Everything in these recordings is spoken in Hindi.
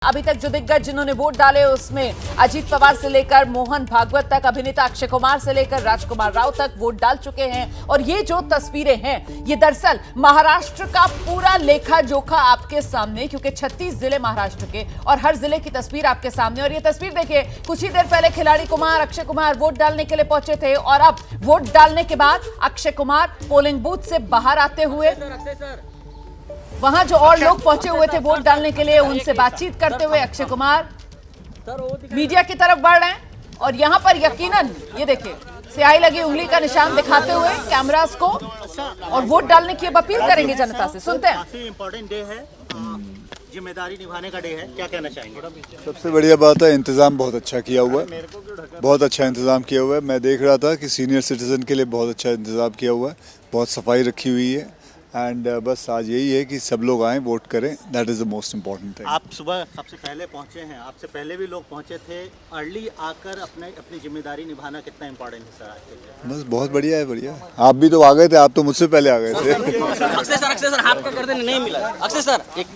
अभी तक जो दिग्गज जिन्होंने वोट डाले उसमें अजीत पवार से लेकर मोहन भागवत तक, अभिनेता अक्षय कुमार से लेकर राजकुमार राव तक वोट डाल चुके हैं। और ये जो तस्वीरें हैं ये दरअसल महाराष्ट्र का पूरा लेखा जोखा आपके सामने, क्योंकि 36 जिले महाराष्ट्र के और हर जिले की तस्वीर आपके सामने। और ये तस्वीर देखिए, कुछ ही देर पहले खिलाड़ी कुमार, अक्षय कुमार वोट डालने के लिए पहुंचे थे और अब वोट डालने के बाद अक्षय कुमार पोलिंग बूथ से बाहर आते हुए वहां जो और लोग पहुंचे हुए थे वोट डालने के लिए उनसे बातचीत करते हुए अक्षय कुमार मीडिया की तरफ बढ़ रहे हैं। और यहां पर यकीनन ये देखिए, स्याही लगी उंगली का निशान दिखाते हुए कैमरास को और वोट डालने की अब अपील करेंगे जनता से। सुनते हैं। काफी इम्पोर्टेंट डे है, जिम्मेदारी निभाने का डे है, क्या कहना चाहेंगे? सबसे बढ़िया बात है, इंतजाम बहुत अच्छा किया हुआ है, बहुत अच्छा इंतजाम किया हुआ है। मैं देख रहा था कि सीनियर सिटीजन के लिए बहुत अच्छा इंतजाम किया हुआ है, बहुत सफाई रखी हुई है। एंड बस आज यही है कि सब लोग आएँ, वोट करें, that is the most important thing. आप सुबह सबसे पहले पहुंचे हैं, आपसे पहले भी लोग पहुंचे थे। अर्ली आकर अपनी जिम्मेदारी निभाना कितना इम्पोर्टेंट है सर आपके लिए? बस बहुत बढ़िया है, बढ़िया। आप भी तो आ गए थे, आप तो मुझसे पहले आ गए थे। अक्षय सर हाथ का कर देने नहीं मिला। अक्षय सर एक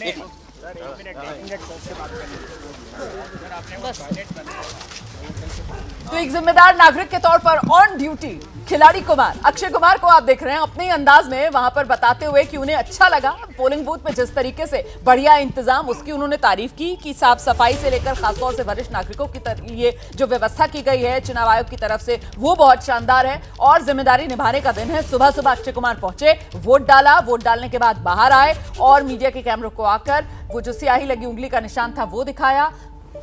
तो एक जिम्मेदार नागरिक के तौर पर ऑन ड्यूटी खिलाड़ी कुमार, अक्षय कुमार को आप देख रहे हैं अपने अंदाज में वहां पर बताते हुए कि उन्हें अच्छा लगा पोलिंग बूथ में जिस तरीके से बढ़िया इंतजाम, उसकी उन्होंने तारीफ की कि साफ सफाई से लेकर खासतौर से वरिष्ठ नागरिकों के लिए जो व्यवस्था की गई है चुनाव आयोग की तरफ से वो बहुत शानदार है। और जिम्मेदारी निभाने का दिन है। सुबह सुबह अक्षय कुमार पहुंचे, वोट डाला, वोट डालने के बाद बाहर आए और मीडिया के कैमरों को आकर वो जो स्याही लगी उंगली का निशान था वो दिखाया।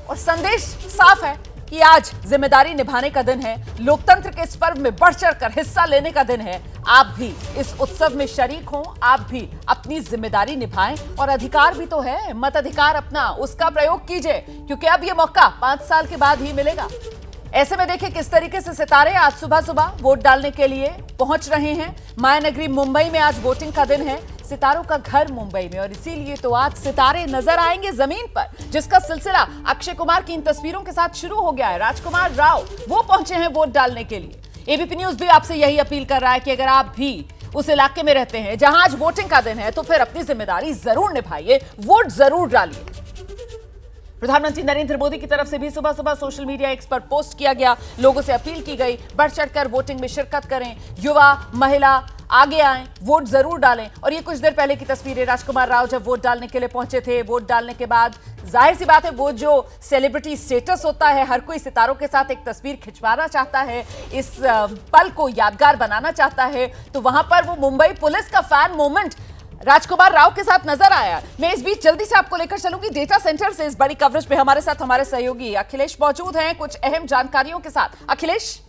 और संदेश साफ है कि आज जिम्मेदारी निभाने का दिन है, लोकतंत्र के इस पर्व में बढ़ चढ़कर हिस्सा लेने का दिन है। आप भी इस उत्सव में शरीक हों, आप भी अपनी जिम्मेदारी निभाएं और अधिकार भी तो है, मताधिकार अपना, उसका प्रयोग कीजिए, क्योंकि अब ये मौका 5 साल के बाद ही मिलेगा। ऐसे में देखिए किस तरीके से सितारे आज सुबह सुबह वोट डालने के लिए पहुंच रहे हैं। मायानगरी मुंबई में आज वोटिंग का दिन है, सितारों का घर मुंबई में, और इसीलिए तो आज सितारे नजर आएंगे जमीन पर, जिसका सिलसिला अक्षय कुमार की इन तस्वीरों के साथ शुरू हो गया है। राजकुमार राव वो पहुंचे हैं वोट डालने के लिए। एबीपी न्यूज भी आपसे यही अपील कर रहा है कि अगर आप भी उस इलाके में रहते हैं जहां आज वोटिंग का दिन है तो फिर अपनी जिम्मेदारी जरूर निभाइए, वोट जरूर डालिए। प्रधानमंत्री नरेंद्र मोदी की तरफ से भी सुबह सुबह सोशल मीडिया एक्स पर पोस्ट किया गया, लोगों से अपील की गई बढ़ चढ़कर वोटिंग में शिरकत करें, युवा महिला आगे आएं, वोट जरूर डालें। और ये कुछ देर पहले की तस्वीरें, राजकुमार राव जब वोट डालने के लिए पहुंचे थे, वोट डालने के बाद जाहिर सी बात है वो जो सेलिब्रिटी स्टेटस होता है, हर कोई सितारों के साथ एक तस्वीर खिंचवाना चाहता है, इस पल को यादगार बनाना चाहता है। तो वहां पर वो मुंबई पुलिस का फैन मोमेंट राजकुमार राव के साथ नजर आया। मैं इस बीच जल्दी से आपको लेकर चलूंगी डेटा सेंटर से। इस बड़ी कवरेज पे हमारे साथ हमारे सहयोगी अखिलेश मौजूद हैं कुछ अहम जानकारियों के साथ। अखिलेश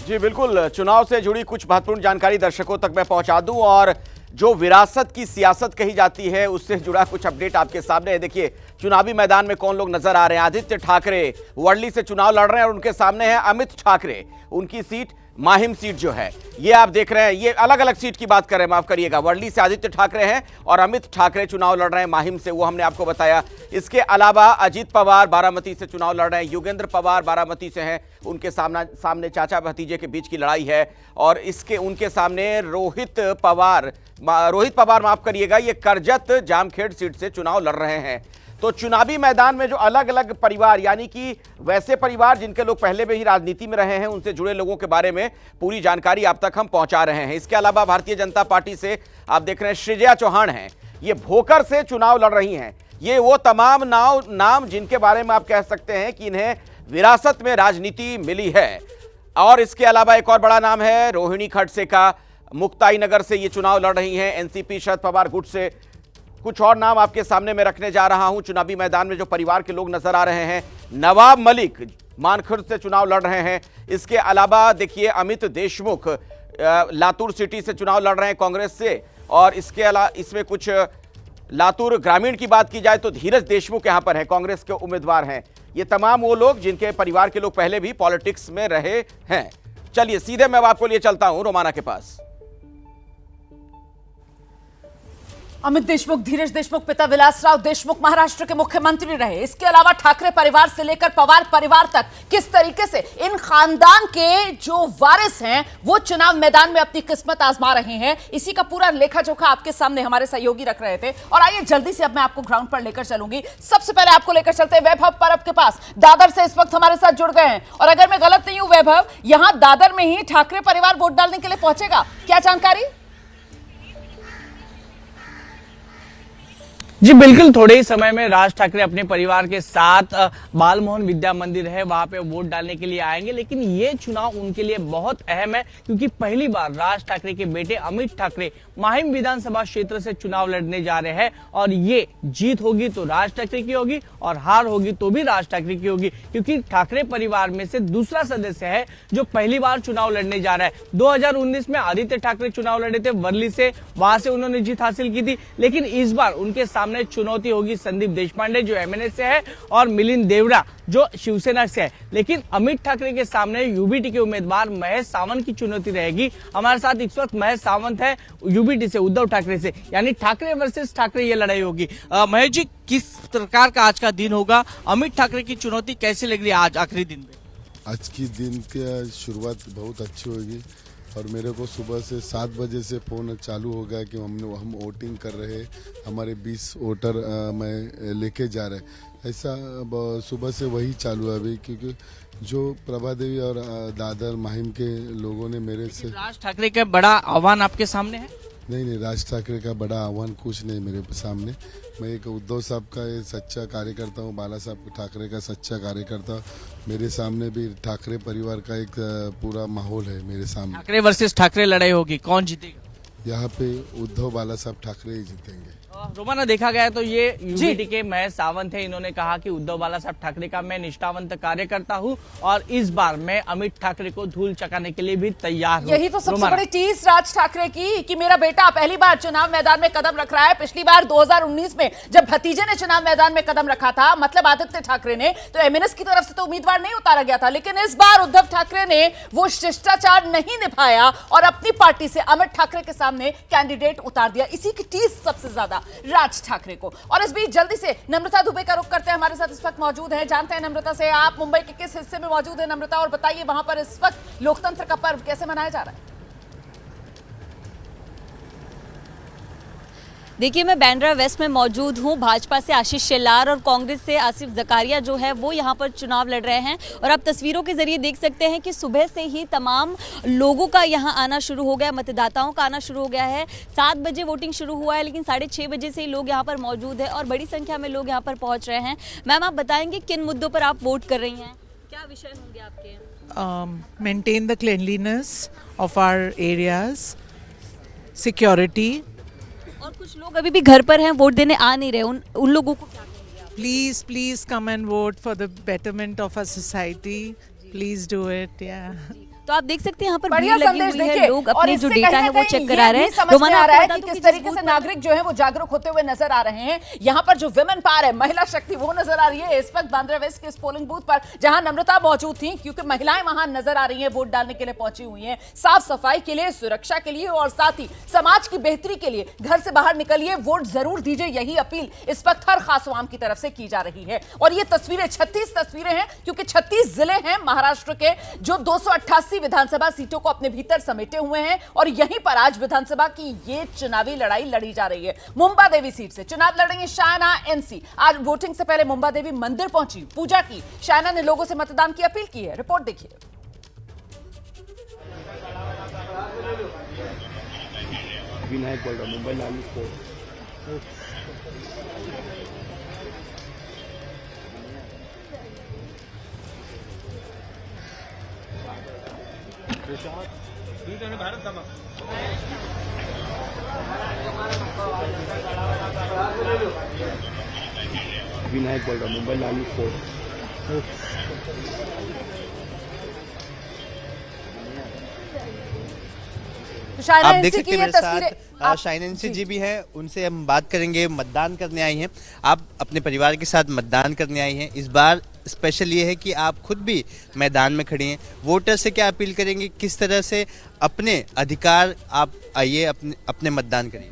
जी बिल्कुल, चुनाव से जुड़ी कुछ महत्वपूर्ण जानकारी दर्शकों तक मैं पहुंचा दूं और जो विरासत की सियासत कही जाती है उससे जुड़ा कुछ अपडेट आपके सामने है। देखिए चुनावी मैदान में कौन लोग नजर आ रहे हैं। आदित्य ठाकरे वर्ली से चुनाव लड़ रहे हैं और उनके सामने है अमित ठाकरे, उनकी सीट माहिम सीट जो है ये आप देख रहे हैं। ये अलग अलग सीट की बात कर रहे हैं, माफ करिएगा। वर्ली से आदित्य ठाकरे हैं और अमित ठाकरे चुनाव लड़ रहे हैं माहिम से, वो हमने आपको बताया। इसके अलावा अजीत पवार बारामती से चुनाव लड़ रहे हैं, योगेंद्र पवार बारामती से हैं, उनके सामने चाचा भतीजे के बीच की लड़ाई है। और उनके सामने रोहित पवार माफ करिएगा, ये करजत जामखेड़ सीट से चुनाव लड़ रहे हैं। तो चुनावी मैदान में जो अलग अलग परिवार, यानी कि वैसे परिवार जिनके लोग पहले भी ही राजनीति में रहे हैं, उनसे जुड़े लोगों के बारे में पूरी जानकारी आप तक हम पहुंचा रहे हैं। इसके अलावा भारतीय जनता पार्टी से आप देख रहे हैं श्रीजया चौहान हैं, ये भोकर से चुनाव लड़ रही हैं। ये वो तमाम नाम जिनके बारे में आप कह सकते हैं कि इन्हें विरासत में राजनीति मिली है। और इसके अलावा एक और बड़ा नाम है रोहिणी खडसे, मुक्ताई नगर से ये चुनाव लड़ रही हैं, एनसीपी शरद पवार गुट से। कुछ और नाम आपके सामने मैं रखने जा रहा हूं। चुनावी मैदान में जो परिवार के लोग नजर आ रहे हैं, नवाब मलिक मानखुर्द से चुनाव लड़ रहे हैं। इसके अलावा देखिए अमित देशमुख लातूर सिटी से चुनाव लड़ रहे हैं कांग्रेस से। और इसके अलावा इसमें कुछ लातूर ग्रामीण की बात की जाए तो धीरज देशमुख यहां पर है, कांग्रेस के उम्मीदवार हैं। ये तमाम वो लोग जिनके परिवार के लोग पहले भी पॉलिटिक्स में रहे हैं। चलिए सीधे मैं आपको लिए चलता हूं रोमाना के पास। अमित देशमुख, धीरज देशमुख, पिता विलासराव देशमुख महाराष्ट्र के मुख्यमंत्री रहे। इसके अलावा ठाकरे परिवार से लेकर पवार परिवार तक किस तरीके से इन खानदान के जो वारिस हैं वो चुनाव मैदान में अपनी किस्मत आजमा रहे हैं, इसी का पूरा लेखा जोखा आपके सामने हमारे सहयोगी रख रहे थे। और आइए जल्दी से अब मैं आपको ग्राउंड पर लेकर चलूंगी। सबसे पहले आपको लेकर चलते हैं वैभव परब के पास। दादर से इस वक्त हमारे साथ जुड़ गए हैं और अगर मैं गलत नहीं हूं वैभव, यहां दादर में ही ठाकरे परिवार वोट डालने के लिए पहुंचेगा, क्या जानकारी? जी बिल्कुल, थोड़े ही समय में राज ठाकरे अपने परिवार के साथ बालमोहन विद्या मंदिर है वहां पे वोट डालने के लिए आएंगे। लेकिन ये चुनाव उनके लिए बहुत अहम है क्योंकि पहली बार राज ठाकरे के बेटे अमित ठाकरे माहिम विधानसभा क्षेत्र से चुनाव लड़ने जा रहे हैं और ये जीत होगी तो राज ठाकरे की होगी और हार होगी तो भी राज ठाकरे की होगी, क्योंकि ठाकरे परिवार में से दूसरा सदस्य है जो पहली बार चुनाव लड़ने जा रहा है। 2019 में आदित्य ठाकरे चुनाव लड़े थे वर्ली से, वहां से उन्होंने जीत हासिल की थी। लेकिन इस बार उनके सामने चुनौती होगी संदीप देशपांडे जो एमएनए से है और मिलिंद देवड़ा जो शिवसेना से है। लेकिन अमित ठाकरे के सामने यूबीटी के उम्मीदवार महेश सावंत की चुनौती रहेगी। हमारे साथ इस वक्त महेश सावंत है यूबीटी से, उद्धव ठाकरे से, यानी ठाकरे वर्सेस ठाकरे ये लड़ाई होगी। महेश जी, किस प्रकार का आज का दिन होगा? अमित ठाकरे की चुनौती कैसे लग रही है आज आखिरी दिन में? आज की दिन की शुरुआत बहुत अच्छी होगी और मेरे को सुबह से 7 बजे से फ़ोन चालू हो गया कि हम वोटिंग कर रहे हैं, हमारे 20 वोटर मैं लेके जा रहे। ऐसा सुबह से वही चालू है अभी, क्योंकि जो प्रभा देवी और दादर माहिम के लोगों ने मेरे से। राज ठाकरे का बड़ा आह्वान आपके सामने है? नहीं, राज ठाकरे का बड़ा आह्वान कुछ नहीं मेरे सामने। मैं एक उद्धव साहब का सच्चा कार्यकर्ता हूँ, बाला साहब ठाकरे का सच्चा कार्यकर्ता। मेरे सामने भी ठाकरे परिवार का एक पूरा माहौल है मेरे सामने। ठाकरे वर्सेस ठाकरे लड़ाई होगी, कौन जीतेगा? यहाँ पे उद्धव बाला साहब ठाकरे ही जीतेंगे। रोमाना, देखा गया तो ये यूबीटी के महेश सावंत है। इन्होंने कहा कि उद्धव बाला साहब ठाकरे का मैं निष्ठावंत कार्यकर्ता हूं और इस बार मैं अमित ठाकरे को धूल चकाने के लिए भी तैयार हूं। यही तो सबसे बड़ी चीज राज ठाकरे की कि मेरा बेटा पहली बार चुनाव मैदान में कदम रख रहा है। पिछली बार 2019 में जब भतीजे ने चुनाव मैदान में कदम रखा था, मतलब आदित्य ठाकरे ने, तो एमएनएस की तरफ से तो उम्मीदवार नहीं उतारा गया था। लेकिन इस बार उद्धव ठाकरे ने वो शिष्टाचार नहीं निभाया और अपनी पार्टी से अमित ठाकरे के सामने कैंडिडेट उतार दिया। इसी की टीज सबसे ज्यादा राज ठाकरे को। और इस बीच जल्दी से नम्रता दुबे का रुख करते हैं, हमारे साथ इस वक्त मौजूद है। जानते हैं नम्रता से, आप मुंबई के किस हिस्से में मौजूद है नम्रता, और बताइए वहां पर इस वक्त लोकतंत्र का पर्व कैसे मनाया जा रहा है? देखिए, मैं बांद्रा वेस्ट में मौजूद हूँ। भाजपा से आशीष शेलार और कांग्रेस से आसिफ जकारिया जो है वो यहाँ पर चुनाव लड़ रहे हैं और आप तस्वीरों के जरिए देख सकते हैं कि सुबह से ही तमाम लोगों का यहाँ आना शुरू हो गया, मतदाताओं का आना शुरू हो गया है। 7 बजे वोटिंग शुरू हुआ है लेकिन 6:30 बजे से ही लोग यहाँ पर मौजूद है और बड़ी संख्या में लोग यहाँ पर पहुँच रहे हैं। मैम, आप बताएंगे किन मुद्दों पर आप वोट कर रही हैं, क्या विषय होंगे आपके? Maintain the cleanliness of our areas, security. और कुछ लोग अभी भी घर पर हैं, वोट देने आ नहीं रहे, उन लोगों को क्या कहेंगे आप? Please come and vote for the betterment of our society. Please do it. Yeah. तो आप देख सकते हैं यहाँ पर बढ़िया भीड़ लगी संदेश हुई है, देखिए। लोग और अपने जो इससे डेटा कहीं है ना वो कहीं चेक करा रहे हैं। समझ में आ रहा है कि आपको किस बता दूं तरीके से नागरिक जो है वो जागरूक होते हुए नजर आ रहे हैं। यहाँ पर जो विमेन पावर है, महिला शक्ति, वो नजर आ रही है इस वक्त बांद्रा वेस्ट के इस पोलिंग बूथ पर जहां नम्रता मौजूद थी, क्योंकि महिलाएं वहां नजर आ रही हैं, वोट डालने के लिए पहुंची हुई हैं। साफ सफाई के लिए, सुरक्षा के लिए और साथ ही समाज की बेहतरी के लिए घर से बाहर निकलिए, वोट जरूर दीजिए, यही अपील इस वक्त हर खासवाम की तरफ से की जा रही है। और ये तस्वीरें 36 तस्वीरें हैं, क्योंकि 36 जिले हैं महाराष्ट्र के जो 288 विधानसभा सीटों को अपने भीतर समेटे हुए हैं और यहीं पर आज विधानसभा की ये चुनावी लड़ाई लड़ी जा रही है। मुंबा देवी सीट से चुनाव लड़ेंगे शायना एनसी। आज वोटिंग से पहले मुंबा देवी मंदिर पहुंची, पूजा की। शायना ने लोगों से मतदान की अपील की है। रिपोर्ट देखिए। विनायक बोल रहा, मुंबई लालू को विनायक बोल रहा, मुंबई लालू को आप देख सकते हैं मेरे साथ शाइनेंसी जी भी हैं, उनसे हम बात करेंगे। मतदान करने आई हैं, आप अपने परिवार के साथ मतदान करने आई हैं। इस बार स्पेशल ये है कि आप खुद भी मैदान में खड़ी हैं। वोटर से क्या अपील करेंगे, किस तरह से अपने अधिकार आप आइए अपने मतदान करिए?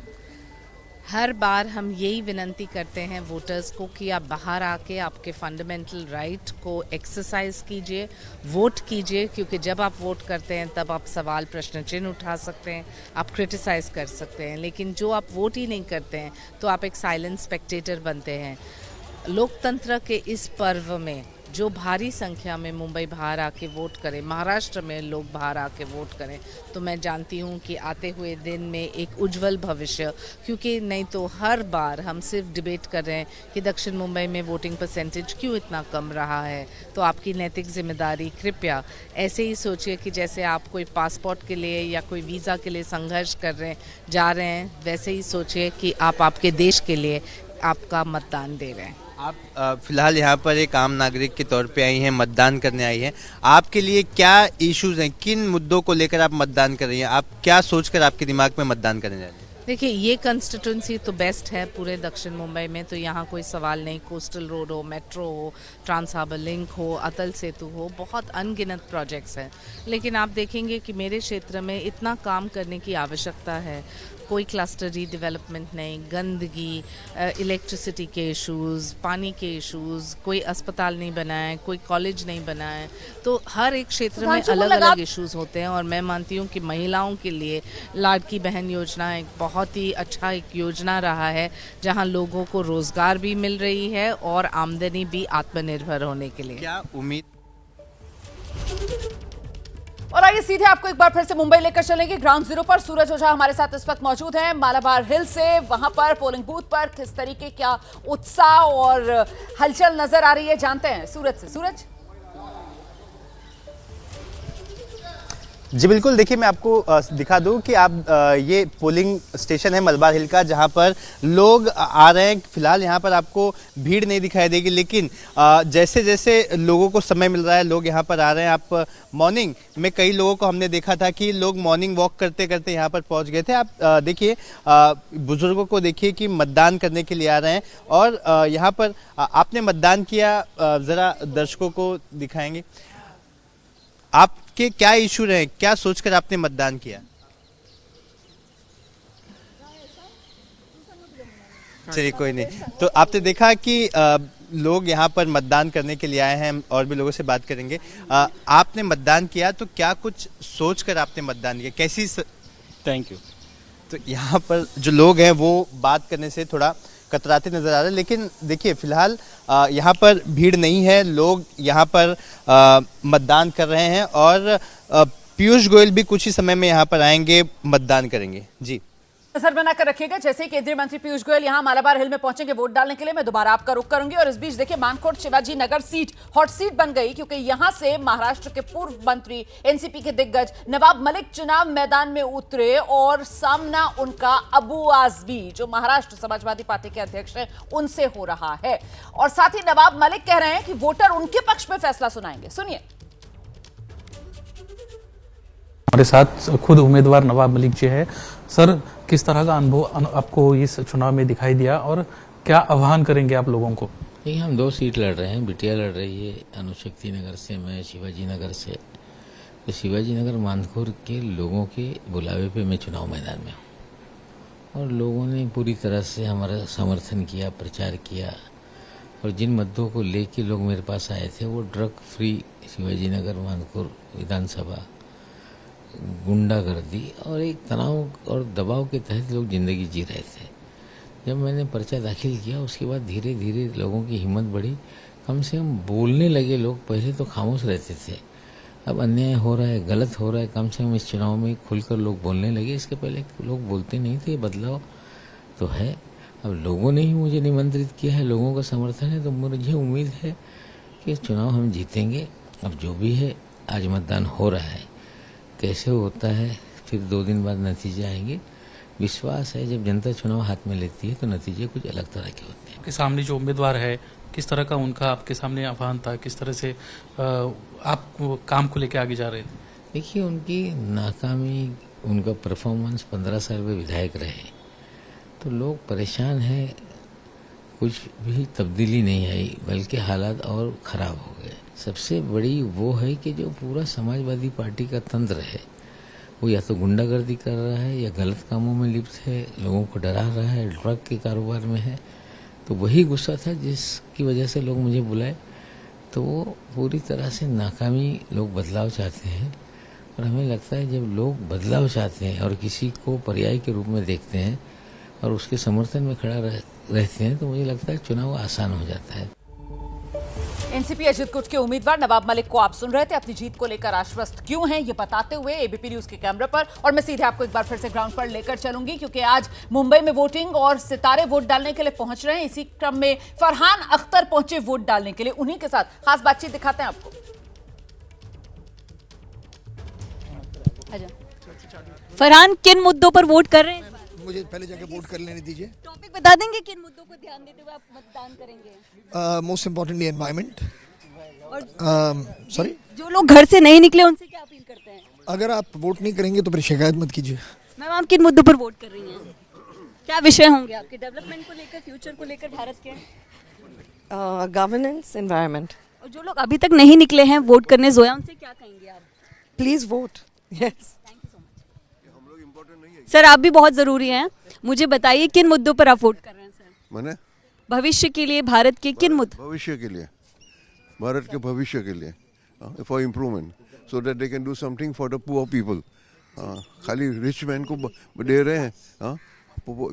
हर बार हम यही विनती करते हैं वोटर्स को कि आप बाहर आके आपके फंडामेंटल राइट को एक्सरसाइज कीजिए, वोट कीजिए, क्योंकि जब आप वोट करते हैं तब आप सवाल प्रश्न चिन्ह उठा सकते हैं, आप क्रिटिसाइज कर सकते हैं, लेकिन जो आप वोट ही नहीं करते हैं तो आप एक साइलेंट स्पेक्टेटर बनते हैं। लोकतंत्र के इस पर्व में जो भारी संख्या में मुंबई बाहर आके वोट करें, महाराष्ट्र में लोग बाहर आके वोट करें, तो मैं जानती हूँ कि आते हुए दिन में एक उज्जवल भविष्य, क्योंकि नहीं तो हर बार हम सिर्फ डिबेट कर रहे हैं कि दक्षिण मुंबई में वोटिंग परसेंटेज क्यों इतना कम रहा है। तो आपकी नैतिक जिम्मेदारी, कृपया ऐसे ही सोचिए कि जैसे आप कोई पासपोर्ट के लिए या कोई वीज़ा के लिए संघर्ष जा रहे हैं, वैसे ही सोचिए कि आप आपके देश के लिए आपका मतदान दे रहे हैं। आप फिलहाल यहाँ पर एक आम नागरिक के तौर पे आई हैं, मतदान करने आई हैं। आपके लिए क्या इश्यूज हैं, किन मुद्दों को लेकर आप मतदान कर रही हैं, आप क्या सोचकर आपके दिमाग में मतदान करने जा रही हैं? देखिए, ये कंस्टिट्यूंसी तो बेस्ट है पूरे दक्षिण मुंबई में, तो यहाँ कोई सवाल नहीं। कोस्टल रोड हो, मेट्रो हो, ट्रांस हार्बर लिंक हो, अटल सेतु हो, बहुत अनगिनत प्रोजेक्ट्स हैं। लेकिन आप देखेंगे कि मेरे क्षेत्र में इतना काम करने की आवश्यकता है। कोई क्लस्टर रीडेवलपमेंट नहीं, गंदगी, इलेक्ट्रिसिटी के इश्यूज़, पानी के इश्यूज़, कोई अस्पताल नहीं बना है, कोई कॉलेज नहीं बना है। तो हर एक क्षेत्र में अलग अलग इश्यूज़ होते हैं, और मैं मानती हूँ कि महिलाओं के लिए लाडकी बहन योजना एक बहुत ही अच्छा एक योजना रहा है, जहाँ लोगों को रोजगार भी मिल रही है और आमदनी भी आत्मनिर्भर होने के लिए। क्या उम्मीद? और आइए सीधे आपको एक बार फिर से मुंबई लेकर चलेंगे। ग्राउंड जीरो पर सूरज ओझा हमारे साथ इस वक्त मौजूद हैं, मालाबार हिल से। वहां पर पोलिंग बूथ पर किस तरीके क्या उत्साह और हलचल नजर आ रही है, जानते हैं सूरज से। सूरज जी बिल्कुल, देखिए मैं आपको दिखा दूं कि आप ये पोलिंग स्टेशन है मलबार हिल का, जहां पर लोग आ रहे हैं। फिलहाल यहां पर आपको भीड़ नहीं दिखाई देगी, लेकिन जैसे जैसे लोगों को समय मिल रहा है लोग यहां पर आ रहे हैं। आप मॉर्निंग में कई लोगों को हमने देखा था कि लोग मॉर्निंग वॉक करते करते यहां पर पहुंच गए थे। आप देखिए बुजुर्गों को देखिए कि मतदान करने के लिए आ रहे हैं, और यहाँ पर आपने मतदान किया, ज़रा दर्शकों को दिखाएंगे आपके क्या इशू रहे, क्या सोचकर आपने मतदान किया? चलिए कोई नहीं। तो आपने देखा कि लोग यहाँ पर मतदान करने के लिए आए हैं, और भी लोगों से बात करेंगे। आपने मतदान किया तो क्या कुछ सोचकर आपने मतदान किया, कैसी? Thank you. तो यहाँ पर जो लोग हैं वो बात करने से थोड़ा कतराते नजर आ रहे हैं, लेकिन देखिए फिलहाल यहाँ पर भीड़ नहीं है, लोग यहाँ पर मतदान कर रहे हैं, और पीयूष गोयल भी कुछ ही समय में यहाँ पर आएंगे, मतदान करेंगे। जी नजर बनाकर रखिएगा। जैसे ही केंद्रीय मंत्री पीयूष गोयल यहां मालाबार हिल में पहुंचेंगे वोट डालने के लिए, मैं दोबारा आपका रुख करूंगी। और इस बीच देखिए, Mankot Shivaji Nagar seat hot seat बन गई, क्योंकि यहां से महाराष्ट्र के पूर्व मंत्री, एनसीपी के दिग्गज नवाब मलिक चुनाव मैदान में उतरे, और सामना उनका अबू आजमी, जो महाराष्ट्र समाजवादी पार्टी के अध्यक्ष हैं, उनसे हो रहा है। और साथ ही नवाब मलिक कह रहे हैं कि वोटर उनके पक्ष में फैसला सुनाएंगे। सुनिए। हमारे साथ खुद उम्मीदवार नवाब मलिक जी है। सर, किस तरह का अनुभव आपको इस चुनाव में दिखाई दिया, और क्या आह्वान करेंगे आप लोगों को? देखिए, हम 2 सीट लड़ रहे हैं। बिटिया लड़ रही है अनुशक्ति नगर से, मैं शिवाजी नगर से। तो शिवाजी नगर मानखुर के लोगों के बुलावे पे मैं चुनाव मैदान में हूँ, और लोगों ने पूरी तरह से हमारा समर्थन किया, प्रचार किया, और जिन मुद्दों को लेके लोग मेरे पास आए थे वो ड्रग फ्री शिवाजी नगर मानखुर विधानसभा, गुंडागर्दी और एक तनाव और दबाव के तहत लोग जिंदगी जी रहे थे। जब मैंने पर्चा दाखिल किया उसके बाद धीरे धीरे लोगों की हिम्मत बढ़ी, कम से कम बोलने लगे लोग। पहले तो खामोश रहते थे, अब अन्याय हो रहा है, गलत हो रहा है, कम से कम इस चुनाव में खुलकर लोग बोलने लगे। इसके पहले लोग बोलते नहीं थे। बदलाव तो है, अब लोगों ने ही मुझे निमंत्रित किया है, लोगों का समर्थन है, तो मुझे उम्मीद है कि चुनाव हम जीतेंगे। अब जो भी है, आज मतदान हो रहा है, कैसे होता है फिर 2 दिन बाद नतीजे आएंगे। विश्वास है जब जनता चुनाव हाथ में लेती है तो नतीजे कुछ अलग तरह के होते हैं। आपके सामने जो उम्मीदवार है, किस तरह का उनका आपके सामने आह्वान था, किस तरह से आप काम को लेकर आगे जा रहे थे? देखिए, उनकी नाकामी, उनका परफॉर्मेंस, 15 साल में विधायक रहे, तो लोग परेशान हैं। कुछ भी तब्दीली नहीं आई, बल्कि हालात और ख़राब हो गए। सबसे बड़ी वो है कि जो पूरा समाजवादी पार्टी का तंत्र है वो या तो गुंडागर्दी कर रहा है या गलत कामों में लिप्त है, लोगों को डरा रहा है, ड्रग के कारोबार में है। तो वही गुस्सा था जिसकी वजह से लोग मुझे बुलाए। तो वो पूरी तरह से नाकामी, लोग बदलाव चाहते हैं और हमें लगता है जब लोग बदलाव चाहते हैं और किसी को पर्याय के रूप में देखते हैं और उसके समर्थन में खड़ा रहते हैं तो मुझे लगता है चुनाव आसान हो जाता है। एनसीपी अजित गुट के उम्मीदवार नवाब मलिक को आप सुन रहे थे। अपनी जीत को लेकर आश्वस्त क्यों हैं ये बताते हुए एबीपी न्यूज के कैमरे पर, और मैं सीधे आपको एक बार फिर से ग्राउंड पर लेकर चलूंगी क्योंकि आज मुंबई में वोटिंग और सितारे वोट डालने के लिए पहुंच रहे हैं। इसी क्रम में फरहान अख्तर पहुंचे वोट डालने के लिए, उन्हीं के साथ खास बातचीत दिखाते हैं आपको। फरहान, किन मुद्दों पर वोट कर रहे हैं? मुझे पहले जाके वोट कर लेने दीजिए। टॉपिक बता देंगे किन मुद्दों को ध्यान देते हुए आप मतदान करेंगे? Most importantly environment. और सॉरी, जो लोग घर से नहीं निकले उनसे क्या अपील करते हैं? अगर आप वोट नहीं करेंगे तो फिर शिकायत मत कीजिए। मैम, आप किन मुद्दों पर वोट कर रही हैं? क्या विषय होंगे आपके डेवलपमेंट को लेकर, फ्यूचर को लेकर भारत के? Governance, environment. और जो लोग अभी तक नहीं निकले हैं वोट करने, जोया, उनसे क्या कहेंगे आप? Please vote. यस। सर, आप भी बहुत जरूरी हैं, मुझे बताइए किन मुद्दों पर आप वोट कर रहे हैं? सर, मैंने भविष्य के लिए भारत के किन मुद्दों? भविष्य के लिए, भारत के भविष्य के लिए, for improvement, so that they can do something for the poor people. खाली रिच मैन को दे रहे हैं,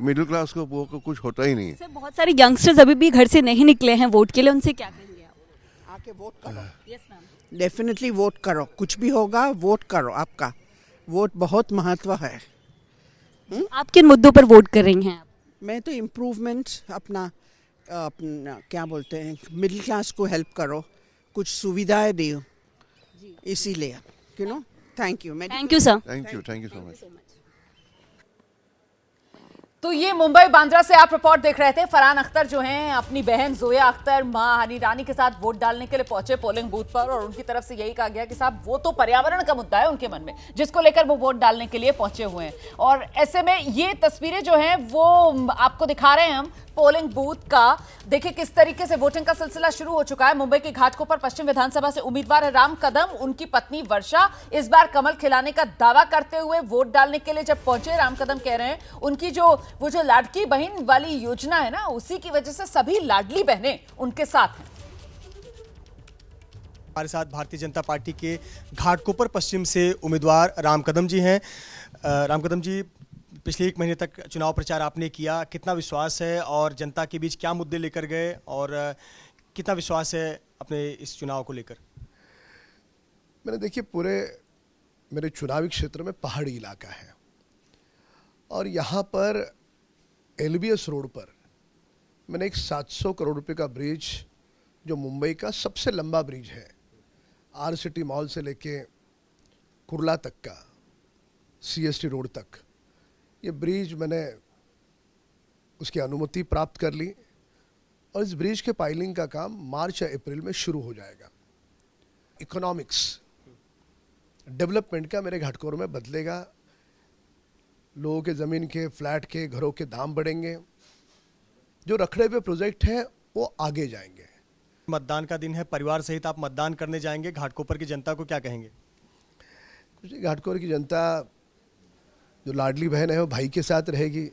मिडिल क्लास को, पुअर को कुछ होता ही नहीं है। सर, बहुत सारे यंगस्टर्स अभी भी घर से नहीं निकले हैं वोट के लिए, उनसे क्या कहेंगे आप? आके वोट करो। Yes ma'am. डेफिनेटली वोट करो, कुछ भी होगा वोट करो। आपका वोट बहुत महत्व है। आप किन मुद्दों पर वोट कर रही हैं? मैं तो इम्प्रूवमेंट, अपना क्या बोलते हैं, मिडिल क्लास को हेल्प करो, कुछ सुविधाएं दो, इसीलिए thank you. Thank you sir. Thank you so much. तो ये मुंबई बांद्रा से आप रिपोर्ट देख रहे थे। फरहान अख्तर जो हैं अपनी बहन जोया अख्तर, मां हनी रानी के साथ वोट डालने के लिए पहुंचे पोलिंग बूथ पर, और उनकी तरफ से यही कहा गया कि साहब वो तो पर्यावरण का मुद्दा है उनके मन में, जिसको लेकर वो वोट डालने के लिए पहुंचे हुए हैं। और ऐसे में ये तस्वीरें जो हैं वो आपको दिखा रहे हैं हम पोलिंग बूथ का। देखिए किस तरीके से वोटिंग का सिलसिला शुरू हो चुका है। मुंबई के घाटकोपर पश्चिम विधानसभा से उम्मीदवार है राम कदम। उनकी पत्नी वर्षा इस बार कमल खिलाने का दावा करते हुए वोट डालने के लिए जब पहुंचे, राम कदम कह रहे हैं उनकी जो लाडकी बहन वाली योजना है ना, उसी की वजह से सभी लाडली बहनें उनके साथ हैं। हमारे साथ भारतीय जनता पार्टी के घाटकोपर पश्चिम से उम्मीदवार राम कदम जी हैं। राम कदम जी, पिछले 1 महीने तक चुनाव प्रचार आपने किया, कितना विश्वास है और जनता के बीच क्या मुद्दे लेकर गए और कितना विश्वास है अपने इस चुनाव को लेकर? मैंने देखिए, पूरे मेरे चुनावी क्षेत्र में पहाड़ी इलाका है और यहाँ पर एलबीएस रोड पर मैंने एक 700 करोड़ रुपए का ब्रिज, जो मुंबई का सबसे लंबा ब्रिज है, आर सिटी मॉल से लेके कुर्ला तक का, सीएसटी रोड तक, ये ब्रिज मैंने उसकी अनुमति प्राप्त कर ली और इस ब्रिज के पाइलिंग का काम मार्च या अप्रैल में शुरू हो जाएगा। इकोनॉमिक्स, डेवलपमेंट का मेरे घाटकोपर में बदलेगा। लोगों के ज़मीन के, फ्लैट के, घरों के दाम बढ़ेंगे। जो रखड़े हुए प्रोजेक्ट हैं वो आगे जाएंगे। मतदान का दिन है, परिवार सहित आप मतदान करने जाएंगे, घाटकोपर की जनता को क्या कहेंगे? घाटकोपर की जनता, जो लाडली बहन है वो भाई के साथ रहेगी,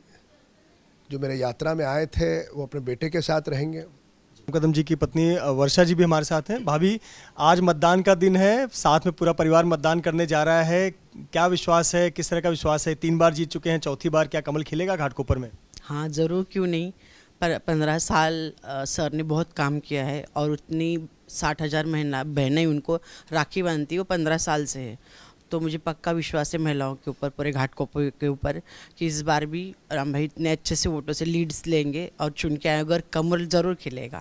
जो मेरे यात्रा में आए थे वो अपने बेटे के साथ रहेंगे। कदम जी की पत्नी वर्षा जी भी हमारे साथ हैं। भाभी, आज मतदान का दिन है, साथ में पूरा परिवार मतदान करने जा रहा है, क्या विश्वास है, किस तरह का विश्वास है? 3 बार जीत चुके हैं, चौथी बार क्या कमल खिलेगा घाटकोपर में? हाँ ज़रूर, क्यों नहीं। पर 15 साल सर ने बहुत काम किया है और उतनी 60,000 बहनें उनको राखी बांधती, वो 15 साल से है। तो मुझे पक्का विश्वास है महिलाओं के ऊपर, पूरे घाटकोपर के ऊपर, कि इस बार भी राम भाई इतने अच्छे से वोटों से लीड्स लेंगे और चुन के आए, अगर कमल ज़रूर खिलेगा।